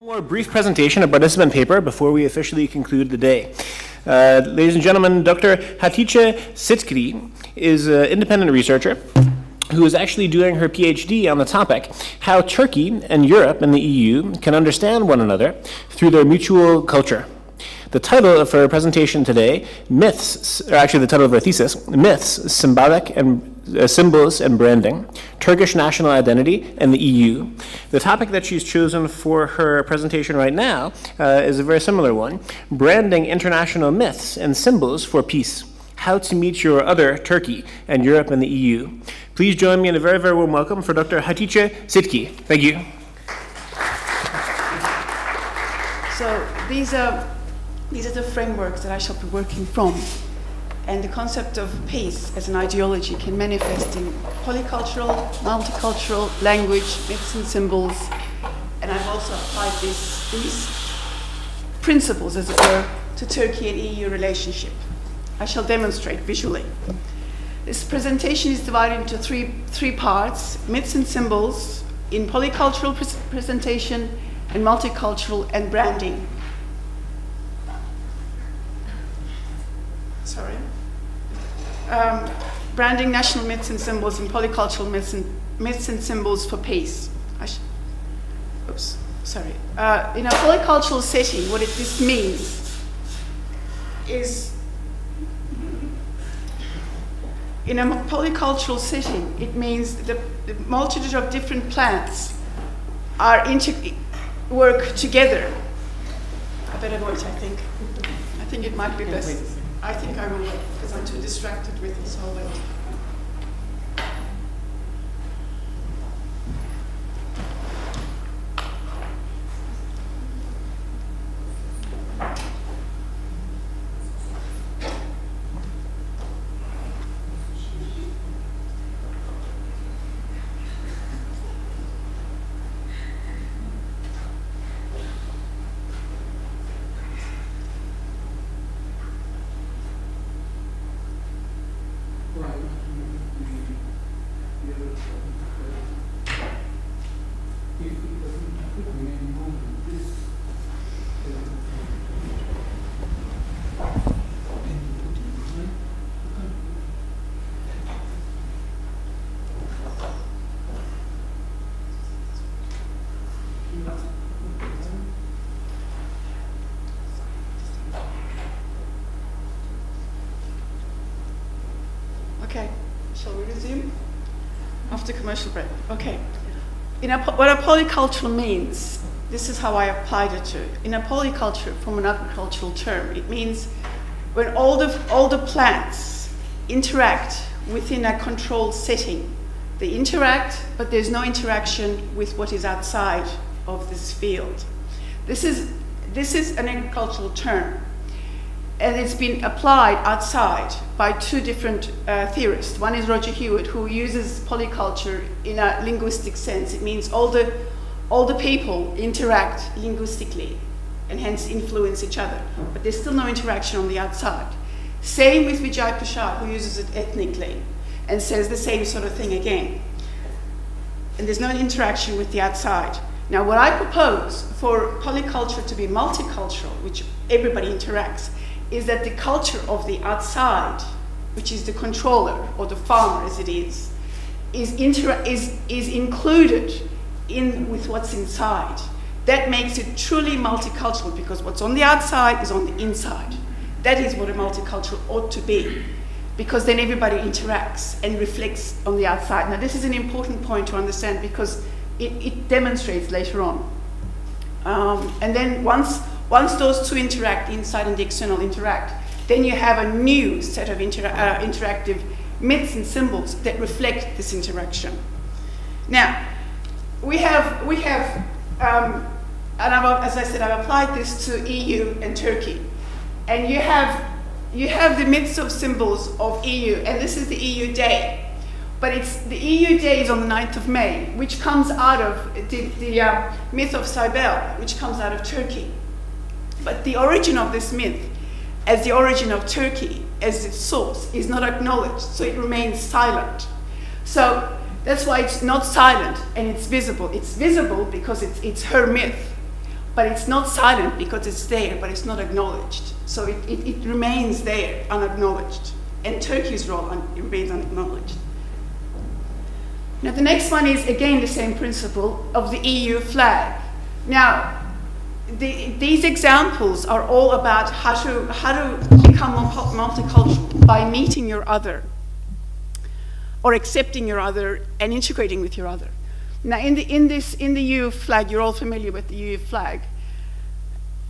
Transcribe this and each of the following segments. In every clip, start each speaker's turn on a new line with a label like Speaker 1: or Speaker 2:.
Speaker 1: One more brief presentation of participant paper before we officially conclude the day. Ladies and gentlemen, Dr. Hatice Sitki is an independent researcher who is actually doing her PhD on the topic, how Turkey and Europe and the EU can understand one another through their mutual culture. The title of her presentation today, Myths, or actually the title of her thesis, Myths, Symbolic and Symbols and Branding, Turkish National Identity and the EU. The topic that she's chosen for her presentation right now is a very similar one, Branding International Myths and Symbols for Peace, How to Meet Your Other Turkey and Europe and the EU. Please join me in a very, very warm welcome for Dr. Hatice Sitki. Thank you.
Speaker 2: So these are the frameworks that I shall be working from. And the concept of peace as an ideology can manifest in polycultural, multicultural language, myths and symbols. And I've also applied these principles, as it were, to Turkey and EU relationship. I shall demonstrate visually. This presentation is divided into three parts: myths and symbols in polycultural presentation, and multicultural and branding. Sorry. Branding national myths and symbols and polycultural myths and symbols for peace. Oops, sorry. In a polycultural setting, what this means is, in a polycultural setting, it means the multitude of different plants are work together. I better wait, I think. I think it might be best. I think I will wait, because I'm too distracted with this whole wait. Okay, shall we resume? After commercial break. Okay. What a polycultural means, this is how I applied it to. In a polyculture, from an agricultural term, it means when all the plants interact within a controlled setting. They interact, but there's no interaction with what is outside of this field. This is an agricultural term. And it's been applied outside by two different theorists. One is Roger Hewitt, who uses polyculture in a linguistic sense. It means all the people interact linguistically and hence influence each other. But there's still no interaction on the outside. Same with Vijay Prashad, who uses it ethnically and says the same sort of thing again. And there's no interaction with the outside. Now, what I propose for polyculture to be multicultural, which everybody interacts, is that the culture of the outside, which is the controller or the farmer as it is included in with what's inside. That makes it truly multicultural, because what's on the outside is on the inside. That is what a multicultural ought to be, because then everybody interacts and reflects on the outside. Now, this is an important point to understand, because it demonstrates later on. And then once those two interact, inside and the external interact, then you have a new set of interactive myths and symbols that reflect this interaction. Now, we have, and as I said, I've applied this to EU and Turkey, and you have the myths of symbols of EU, and this is the EU Day. But the EU Day is on the 9th of May, which comes out of the myth of Cybele, which comes out of Turkey. But the origin of this myth, as the origin of Turkey, as its source, is not acknowledged, so it remains silent. So That's why it's not silent and it's visible. It's visible because it's her myth. but it's not silent because it's there, but it's not acknowledged. So it remains there, unacknowledged. And Turkey's role remains unacknowledged. Now the next one is again the same principle of the EU flag. Now, these examples are all about how to become multicultural by meeting your other, or accepting your other and integrating with your other. Now, in the EU flag, you're all familiar with the EU flag,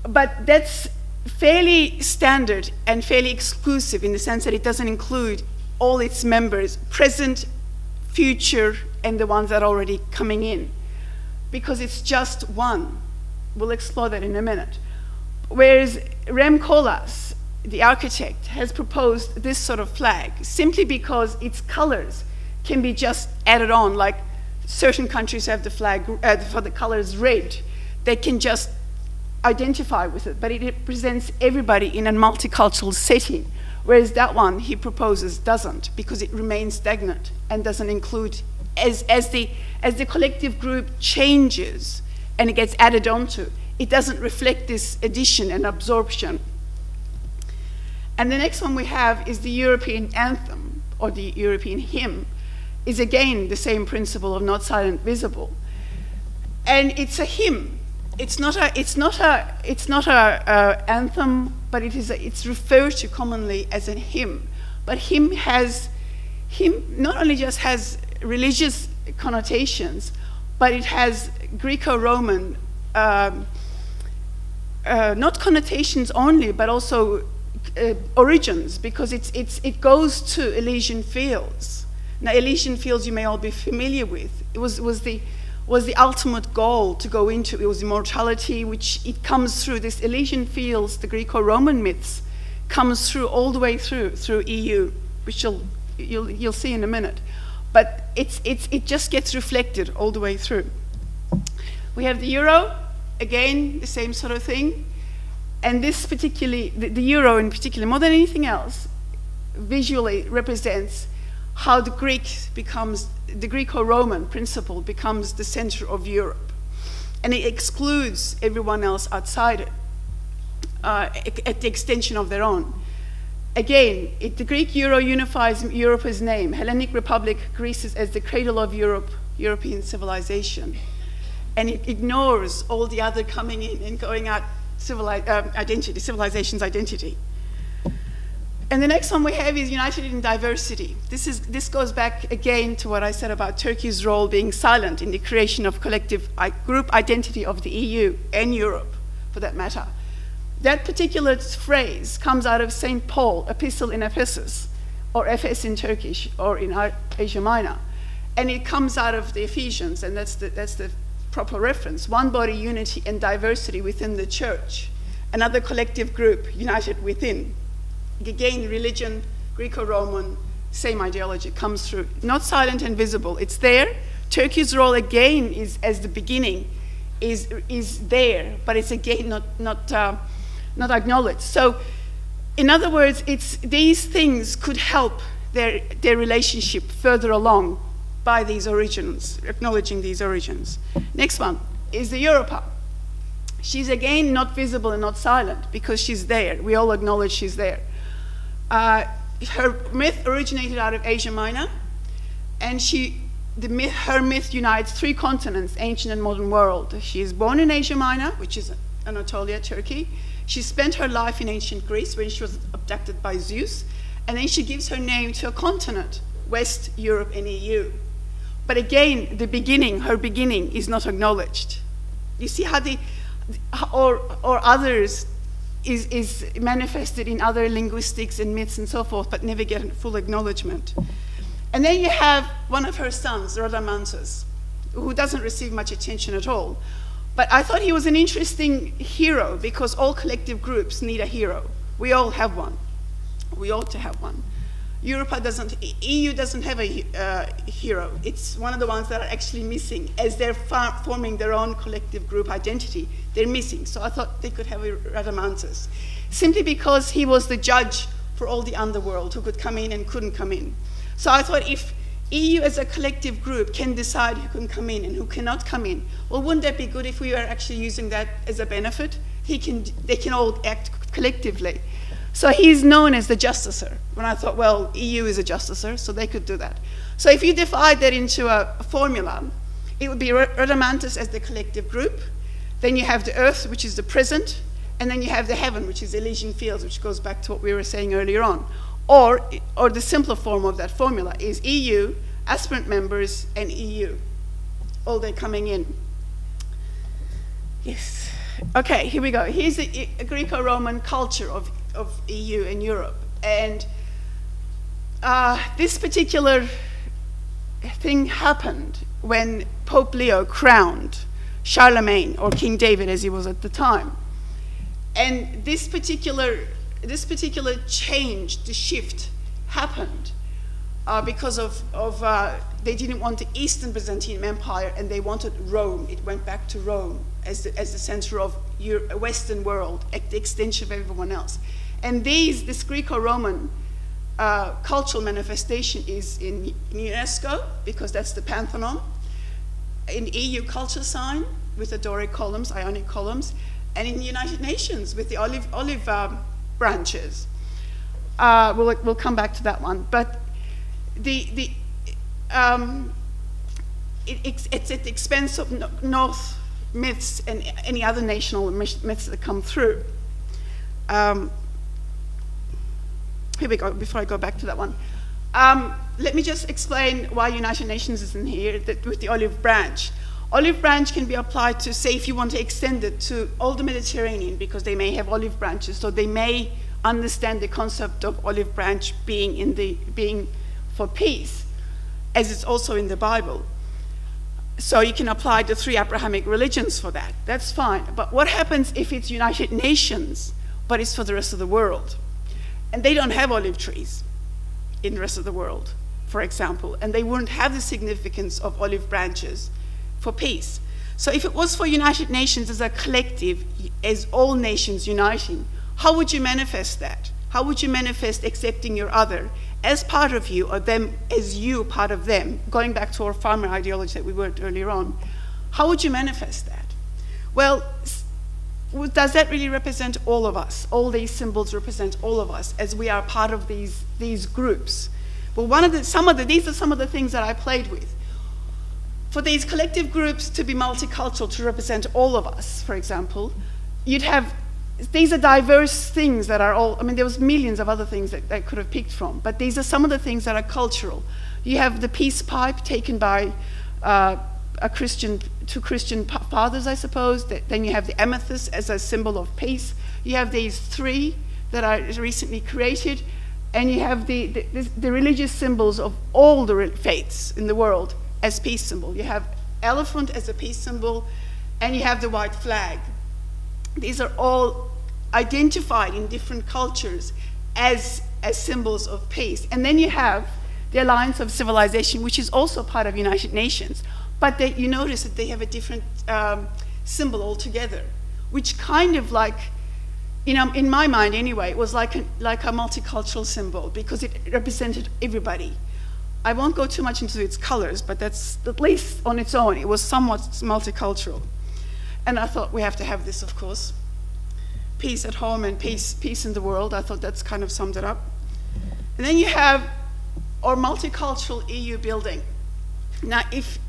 Speaker 2: but that's fairly standard and fairly exclusive in the sense that it doesn't include all its members, present, future, and the ones that are already coming in, because it's just one. We'll explore that in a minute. Whereas Rem Koolhaas, the architect, has proposed this sort of flag simply because its colors can be just added on, like certain countries have the flag for the colors red. They can just identify with it, but it represents everybody in a multicultural setting, whereas that one he proposes doesn't, because it remains stagnant and doesn't include, as the collective group changes and it gets added onto, it doesn't reflect this addition and absorption. And the next one we have is the European Anthem, or the European hymn, is again the same principle of not silent, visible. And it's a hymn. It's not a anthem, but it's referred to commonly as a hymn. But hymn not only just has religious connotations, but it has Greco-Roman, not connotations only, but also origins, because it goes to Elysian Fields. Now, Elysian Fields you may all be familiar with. It was the ultimate goal to go into. It was immortality, which it comes through this Elysian Fields, the Greco-Roman myths, comes through all the way through EU, which you'll see in a minute. But it just gets reflected all the way through. We have the euro, again, the same sort of thing. And this particularly, the euro in particular, more than anything else, visually represents how the Greco-Roman principle becomes the center of Europe. And it excludes everyone else outside it, at the extension of their own. Again, the Greek euro unifies Europa's name. Hellenic Republic, Greece as the cradle of Europe, European civilization. And it ignores all the other coming in and going out civilization's identity. And the next one we have is united in diversity. This goes back again to what I said about Turkey's role being silent in the creation of collective group identity of the EU and Europe, for that matter. That particular phrase comes out of St. Paul, Epistle in Ephesus, or Ephes in Turkish, or in Asia Minor. And it comes out of the Ephesians, and that's the proper reference. One body, unity, and diversity within the church. Another collective group united within. Again, religion, Greco-Roman, same ideology comes through. Not silent and visible, it's there. Turkey's role again is, as the beginning, is there, but it's again not acknowledged. So, in other words, these things could help their relationship further along by these origins, acknowledging these origins. Next one is the Europa. She's again not visible and not silent because she's there. We all acknowledge she's there. Her myth originated out of Asia Minor, and her myth unites 3 continents, ancient and modern world. She is born in Asia Minor, which is Anatolia, Turkey. She spent her life in ancient Greece when she was abducted by Zeus, and then she gives her name to a continent, West Europe and EU. But again, her beginning is not acknowledged. You see how or others is manifested in other linguistics and myths and so forth, but never get full acknowledgement. And then you have one of her sons, Rhadamanthus, who doesn't receive much attention at all. But I thought he was an interesting hero because all collective groups need a hero. We all have one. We ought to have one. Europa doesn't, EU doesn't have a hero. It's one of the ones that are actually missing. As they're forming their own collective group identity, they're missing. So I thought they could have a Rhadamanthus, simply because he was the judge for all the underworld who could come in and couldn't come in. So I thought if EU as a collective group can decide who can come in and who cannot come in. Well, wouldn't that be good if we were actually using that as a benefit? They can all act collectively. So he's known as the justicer. When I thought, well, EU is a justicer, so they could do that. So if you divide that into a formula, it would be Rhodomantis as the collective group. Then you have the earth, which is the present. And then you have the heaven, which is Elysian fields, which goes back to what we were saying earlier on. Or the simpler form of that formula is EU, aspirant members, and EU. All they're coming in. Yes. Okay, here we go. Here's a Greco-Roman culture of EU and Europe. And this particular thing happened when Pope Leo crowned Charlemagne, or King David as he was at the time. And this particular change, the shift, happened because of they didn't want the Eastern Byzantine Empire, and they wanted Rome. It went back to Rome as the center of the Western world, at the extension of everyone else. And this Greco-Roman cultural manifestation is in UNESCO, because that's the Pantheon, in EU culture sign with the Doric columns, Ionic columns, and in the United Nations with the olive branches. We'll come back to that one. But it's at the expense of North myths and any other national myths that come through. Here we go, before I go back to that one. Let me just explain why United Nations is in here with the olive branch. Olive branch can be applied to, say, if you want to extend it to all the Mediterranean, because they may have olive branches, so they may understand the concept of olive branch being for peace, as it's also in the Bible. So you can apply the 3 Abrahamic religions for that. That's fine. But what happens if it's United Nations, but it's for the rest of the world? And they don't have olive trees in the rest of the world, for example, and they wouldn't have the significance of olive branches for peace. So if it was for United Nations as a collective, as all nations uniting, how would you manifest that? How would you manifest accepting your other as part of you, or them as you part of them? Going back to our farmer ideology that we worked earlier on, how would you manifest that? Well, does that really represent all of us? All these symbols represent all of us as we are part of these groups. Well, these are some of the things that I played with. For these collective groups to be multicultural, to represent all of us, for example, you'd have, these are diverse things that are all, I mean, there was millions of other things that I could have picked from, but these are some of the things that are cultural. You have the peace pipe taken by two Christian fathers, I suppose. Then you have the amethyst as a symbol of peace. You have these 3 that are recently created, and you have the religious symbols of all the faiths in the world as peace symbol. You have elephant as a peace symbol, and you have the white flag. These are all identified in different cultures as symbols of peace. And then you have the Alliance of Civilization, which is also part of United Nations. But you notice that they have a different symbol altogether, which kind of like, you know, in my mind anyway, it was like a multicultural symbol because it represented everybody. I won't go too much into its colors, but that's, at least on its own, it was somewhat multicultural. And I thought we have to have this, of course. Peace at home and peace in the world. I thought that's kind of summed it up. And then you have our multicultural EU building. Now, if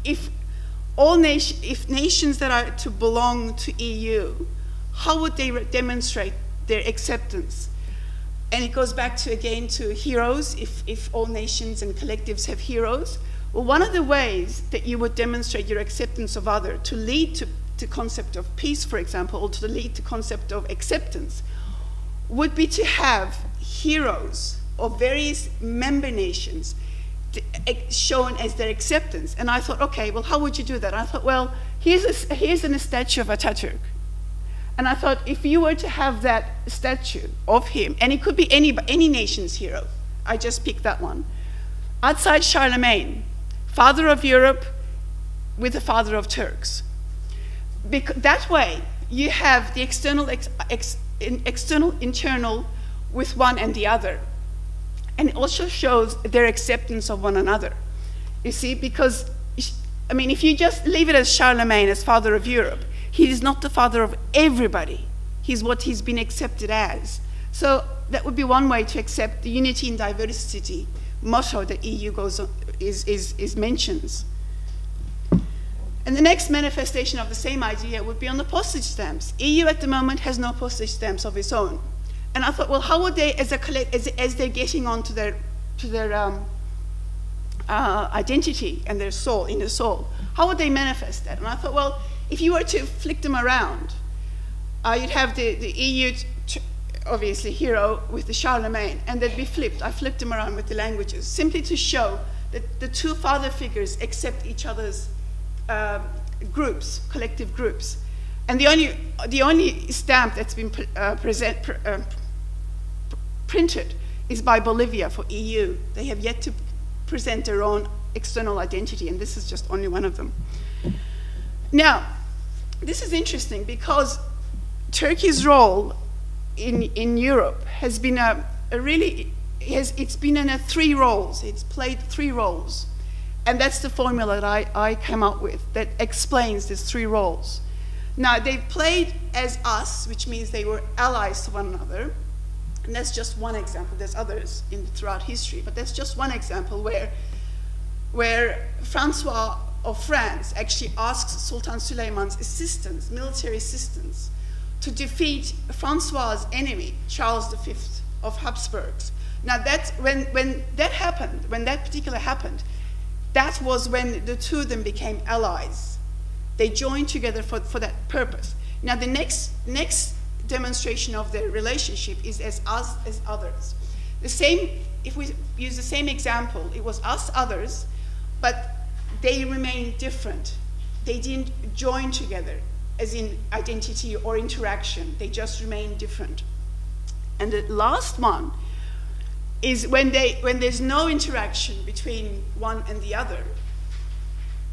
Speaker 2: nations that are to belong to EU, how would they demonstrate their acceptance? And it goes back to, again, to heroes, if all nations and collectives have heroes. Well, one of the ways that you would demonstrate your acceptance of other, to lead to the concept of peace, for example, or to lead to concept of acceptance, would be to have heroes of various member nations shown as their acceptance. And I thought, okay, well, how would you do that? I thought, well, here's a statue of Atatürk. And I thought, if you were to have that statue of him, and it could be any nation's hero, I just picked that one, outside Charlemagne, father of Europe with the father of Turks. That way, you have the external, internal with one and the other. And it also shows their acceptance of one another. You see, because, I mean, if you just leave it as Charlemagne as father of Europe, he is not the father of everybody. He's what he's been accepted as. So that would be one way to accept the unity in diversity motto that EU mentions. And the next manifestation of the same idea would be on the postage stamps. EU at the moment has no postage stamps of its own. And I thought, well, how would they, as they're getting on to their identity and their soul, inner soul, how would they manifest that? And I thought, well, if you were to flick them around, you'd have the EU, obviously, hero with the Charlemagne, and they'd be flipped. I flipped them around with the languages, simply to show that the two father figures accept each other's groups, collective groups. And the only stamp that's been printed is by Bolivia for EU. They have yet to present their own external identity, and this is just only one of them. Now, this is interesting because Turkey's role in Europe has been it's been in three roles. It's played three roles. And that's the formula that I came up with that explains these three roles. Now, they played as us, which means they were allies to one another. And that's just one example. There's others throughout history, but that's just one example where Francois of France actually asks Sultan Süleyman's assistance, military assistance, to defeat Francois' enemy, Charles V of Habsburgs. Now, that's when that happened, when that particular happened, that was when the two of them became allies. They joined together for that purpose. Now, the next demonstration of their relationship is as us as others. The same, if we use the same example, it was us others, but they remained different. They didn't join together as in identity or interaction. They just remained different. And the last one is when there's no interaction between one and the other,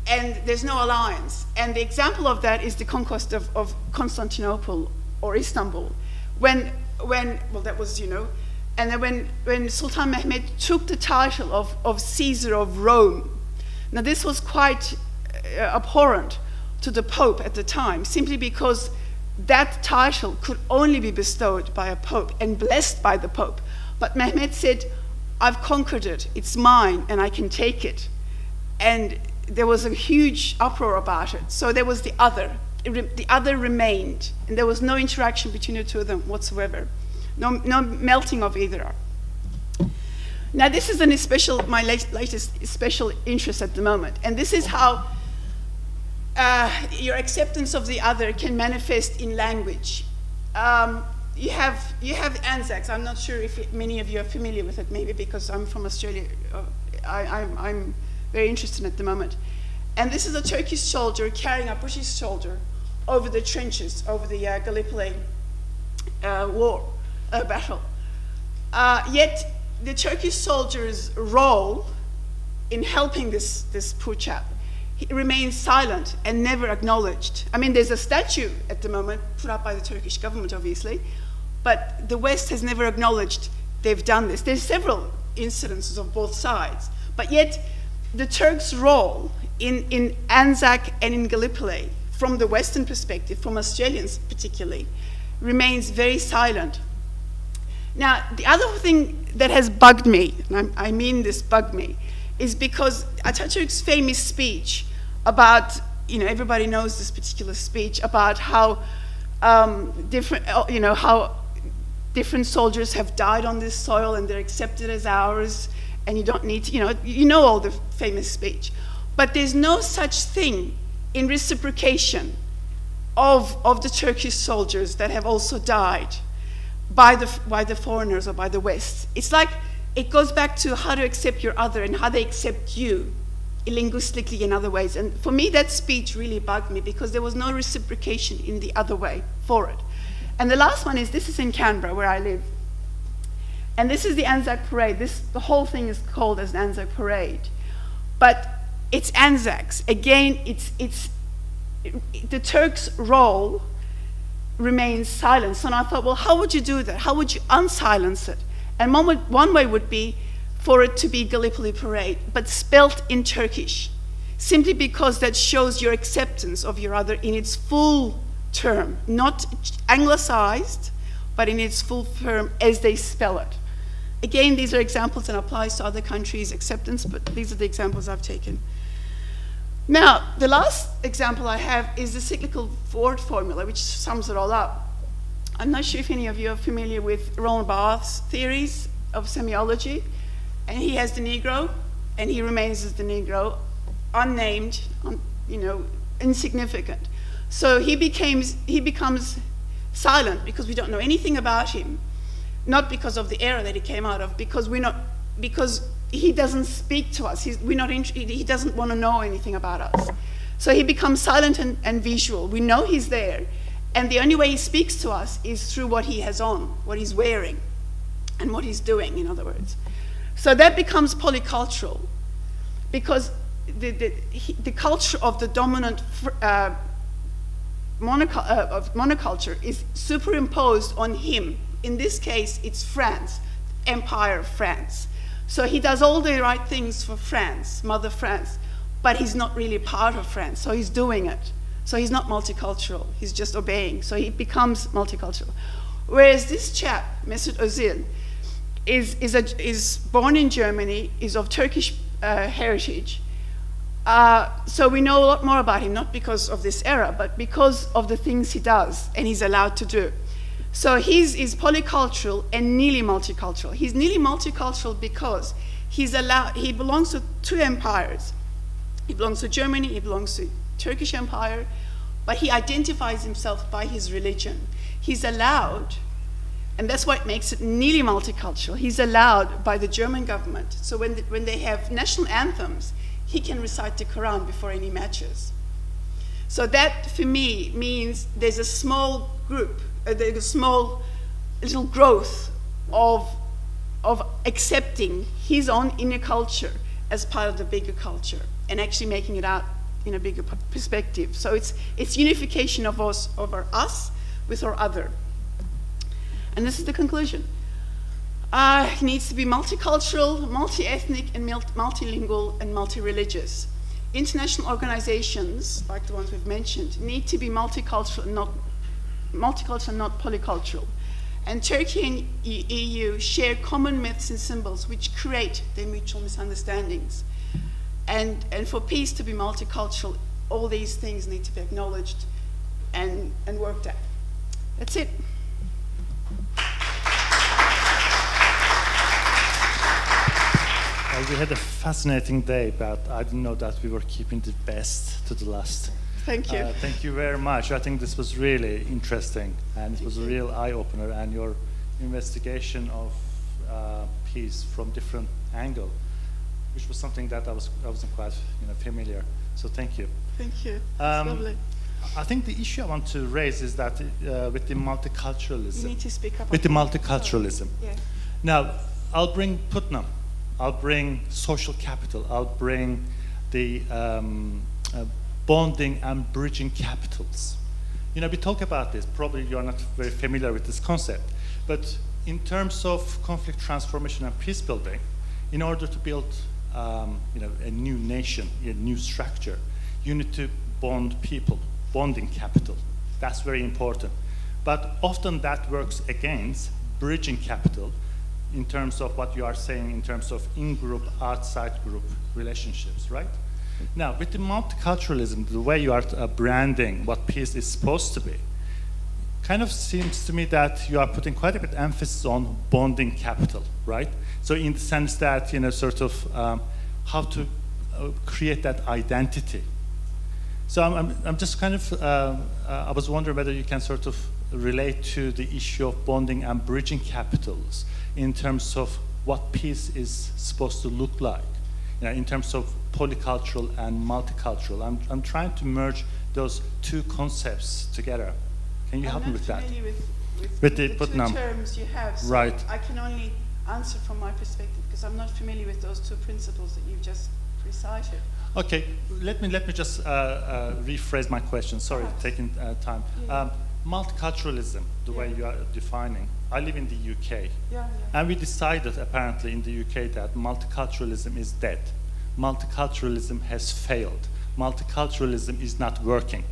Speaker 2: and there's no alliance. And the example of that is the conquest of Constantinople or Istanbul. Well, that was, and then when Sultan Mehmed took the title of Caesar of Rome. Now, this was quite abhorrent to the Pope at the time, simply because that title could only be bestowed by a Pope and blessed by the Pope. But Mehmed said, I've conquered it, it's mine, and I can take it. And there was a huge uproar about it. So there was the other. The other remained, and there was no interaction between the two of them whatsoever. No melting of either. Now, this is my latest special interest at the moment, and this is how your acceptance of the other can manifest in language. You have Anzacs. I'm not sure if many of you are familiar with it, maybe because I'm from Australia. I'm very interested at the moment. And this is a Turkish soldier carrying a British soldier over the trenches, over the Gallipoli battle. Yet the Turkish soldier's role in helping this poor chap, he remains silent and never acknowledged. I mean, there's a statue at the moment put up by the Turkish government, obviously, but the West has never acknowledged they've done this. There's several incidences of both sides, but yet the Turks' role in Anzac and in Gallipoli, from the Western perspective, from Australians particularly, remains very silent. Now, the other thing that has bugged me, and I mean this bugged me, is because Atatürk's famous speech about, everybody knows this particular speech about how different soldiers have died on this soil and they're accepted as ours, and you don't need to, you know all the famous speech. But there's no such thing in reciprocation of the Turkish soldiers that have also died by the foreigners or by the West. It's like, it goes back to how to accept your other and how they accept you, linguistically in other ways. And for me, that speech really bugged me because there was no reciprocation in the other way for it. And the last one is, this is in Canberra, where I live. And this is the Anzac Parade. The whole thing is called as an Anzac Parade. But it's Anzacs. Again, the Turks' role remains silent. So I thought, well, how would you do that? How would you unsilence it? And one way would be for it to be Gallipoli Parade, but spelt in Turkish, simply because that shows your acceptance of your other in its full term, not anglicized, but in its full term as they spell it. Again, these are examples and applies to other countries' acceptance, but these are the examples I've taken. Now, the last example I have is the cyclical word formula, which sums it all up. I'm not sure if any of you are familiar with Roland Barthes' theories of semiology, and he has the Negro, and he remains as the Negro, unnamed, insignificant. So he becomes silent because we don't know anything about him, not because of the era that he came out of, because he doesn't speak to us. He doesn't want to know anything about us. So he becomes silent and visual. We know he's there, and the only way he speaks to us is through what he has on, what he's wearing, and what he's doing, in other words. So that becomes polycultural, because the culture of the dominant monoculture is superimposed on him. In this case, it's France, Empire of France. So he does all the right things for France, Mother France, but he's not really part of France, so he's doing it. So he's not multicultural, he's just obeying, so he becomes multicultural. Whereas this chap, Mesut Özil, is born in Germany, is of Turkish heritage. So we know a lot more about him, not because of this era, but because of the things he does and he's allowed to do. So he's polycultural and nearly multicultural. He's nearly multicultural because he belongs to two empires. He belongs to Germany, he belongs to Turkish Empire, but he identifies himself by his religion. He's allowed, and that's what makes it nearly multicultural, he's allowed by the German government. So when they have national anthems, he can recite the Quran before any matches. So that, for me, means there's a small group, there's a small little growth of accepting his own inner culture as part of the bigger culture and actually making it out in a bigger perspective. So it's unification of us with our other. And this is the conclusion. It needs to be multicultural, multi-ethnic, and multilingual, and multi-religious. International organizations, like the ones we've mentioned, need to be multicultural, not polycultural. And Turkey and EU share common myths and symbols which create their mutual misunderstandings. And for peace to be multicultural, all these things need to be acknowledged and worked at. That's it.
Speaker 3: Well, we had a fascinating day, but I didn't know that we were keeping the best to the last.
Speaker 2: Thank you.
Speaker 3: Thank you very much. I think this was really interesting, and it was a real eye-opener, and your investigation of peace from different angle, which was something that I wasn't quite familiar. So thank you.
Speaker 2: Thank you. It's lovely.
Speaker 3: I think the issue I want to raise is that with the multiculturalism.
Speaker 2: You need to speak up.
Speaker 3: With the multiculturalism.
Speaker 2: Yeah.
Speaker 3: Now, I'll bring Putnam. I'll bring social capital. I'll bring the bonding and bridging capitals. We talk about this. Probably you're not very familiar with this concept. But in terms of conflict transformation and peace building, in order to build a new nation, a new structure, you need to bond people, bonding capital. That's very important. But often that works against bridging capital in terms of what you are saying in terms of in-group, outside-group relationships, right? Now, with the multiculturalism, the way you are branding what peace is supposed to be, kind of seems to me that you are putting quite a bit of emphasis on bonding capital, right? So in the sense that, sort of how to create that identity. So I'm just kind of, I was wondering whether you can sort of relate to the issue of bonding and bridging capitals in terms of what peace is supposed to look like, in terms of polycultural and multicultural. I'm trying to merge those two concepts together. Can you help me with that?
Speaker 2: With the two terms you have, so
Speaker 3: right.
Speaker 2: I can only answer from my perspective because I'm not familiar with those two principles that you've just recited.
Speaker 3: Okay, let me just rephrase my question. Sorry, taking time.
Speaker 2: Yeah.
Speaker 3: multiculturalism, the way you are defining. I live in the UK, and we decided apparently in the UK that multiculturalism is dead. Multiculturalism has failed. Multiculturalism is not working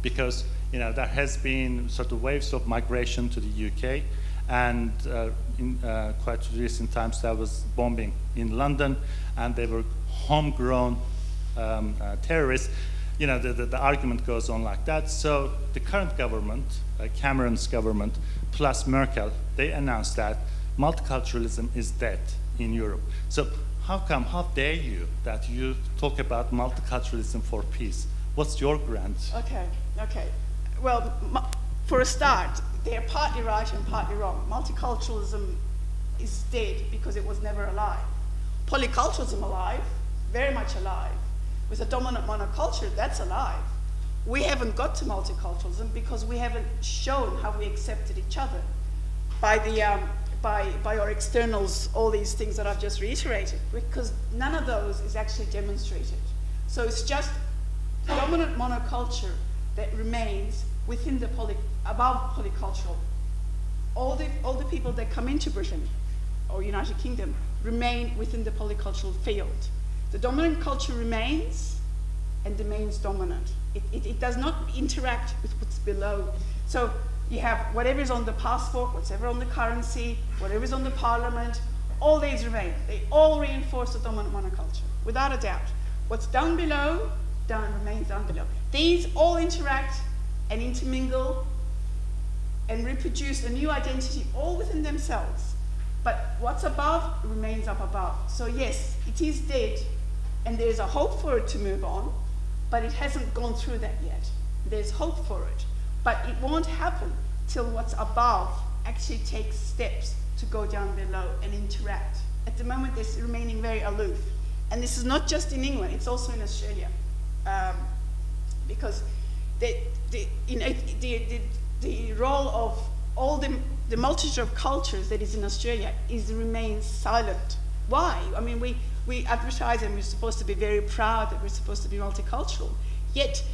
Speaker 3: because there has been sort of waves of migration to the UK, and in quite recent times there was bombing in London, and they were homegrown terrorists. The argument goes on like that. So the current government, Cameron's government, plus Merkel, they announced that multiculturalism is dead in Europe. So how dare you that you talk about multiculturalism for peace? What's your grant?
Speaker 2: Okay. Well, for a start, they're partly right and partly wrong. Multiculturalism is dead because it was never alive. Polyculturalism alive, very much alive. With a dominant monoculture, that's alive. We haven't got to multiculturalism because we haven't shown how we accepted each other by our externals, all these things that I've just reiterated, because none of those is actually demonstrated. So it's just the dominant monoculture that remains within the above polycultural. All the people that come into Britain or United Kingdom remain within the polycultural field. The dominant culture remains and remains dominant. It does not interact with what's below. So you have whatever is on the passport, whatever on the currency, whatever is on the parliament, all these remain. They all reinforce the dominant monoculture, without a doubt. What's down below, remains down below. These all interact and intermingle and reproduce a new identity all within themselves. But what's above remains up above. So yes, it is dead, and there's a hope for it to move on, but it hasn't gone through that yet. There's hope for it, but it won't happen till what's above actually takes steps to go down below and interact. At the moment, they're remaining very aloof. And this is not just in England, it's also in Australia. Because the role of all the multitude of cultures that is in Australia remains silent. Why? I mean, we advertise and we're supposed to be very proud that we're supposed to be multicultural. Yet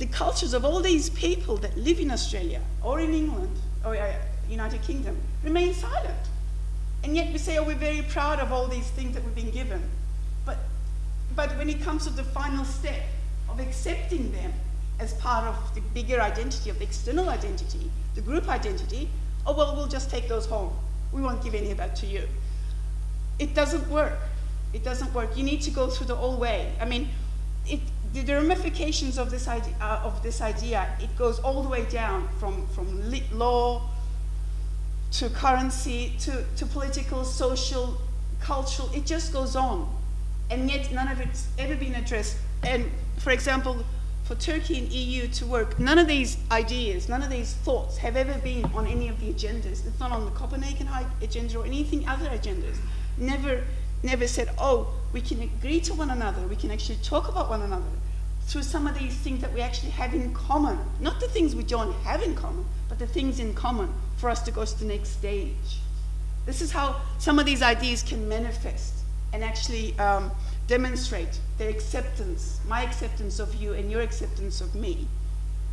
Speaker 2: the cultures of all these people that live in Australia or in England or United Kingdom remain silent. And yet we say, oh, we're very proud of all these things that we've been given. But when it comes to the final step of accepting them as part of the bigger identity, of the external identity, the group identity, oh, well, we'll just take those home. We won't give any of that to you. It doesn't work. It doesn't work. You need to go through the whole way. I mean, the ramifications of this idea, it goes all the way down from law to currency to political, social, cultural. It just goes on. And yet none of it's ever been addressed. And for example, for Turkey and EU to work, none of these ideas, none of these thoughts have ever been on any of the agendas. It's not on the Copenhagen agenda or anything other agendas. Never said, oh, we can agree to one another, we can actually talk about one another through some of these things that we actually have in common. Not the things we don't have in common, but the things in common for us to go to the next stage. This is how some of these ideas can manifest and actually demonstrate their acceptance, my acceptance of you and your acceptance of me.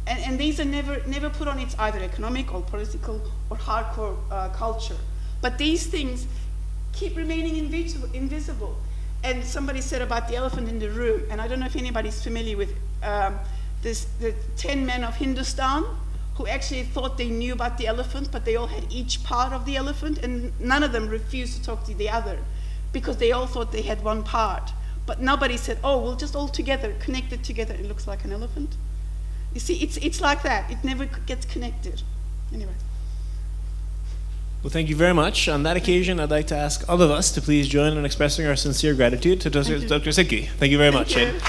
Speaker 2: And these are never put on its either economic or political or hardcore culture. But these things keep remaining invisible. And somebody said about the elephant in the room, and I don't know if anybody's familiar with the 10 men of Hindustan who actually thought they knew about the elephant, but they all had each part of the elephant, and none of them refused to talk to the other because they all thought they had one part. But nobody said, oh, we'll just all together, connect it together, it looks like an elephant. You see, it's like that. It never gets connected. Anyway.
Speaker 1: Well, thank you very much. On that occasion, I'd like to ask all of us to please join in expressing our sincere gratitude to Dr. Sitki. Thank you very much.
Speaker 2: Thank you.